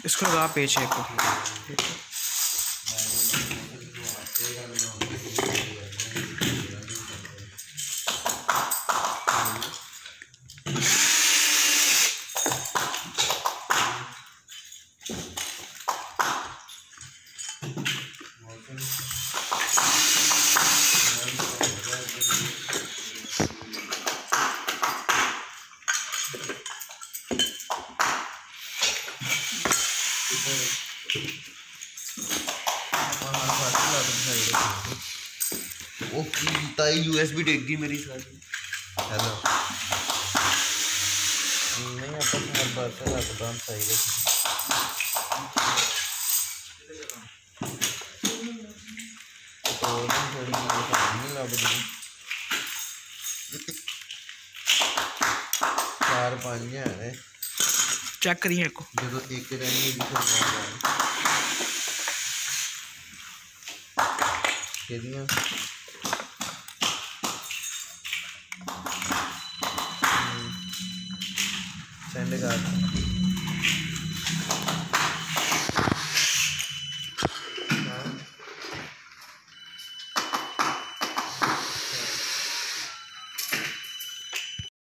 इसको लगा पेच है को वो ताई यूएसबी देगी मेरी सारी। हेलो नहीं अपन हर बार से लगता सही है तो थोड़ी नहीं लग रही 4-5 है चेक करिए को जो एक रहनी है सेंड कर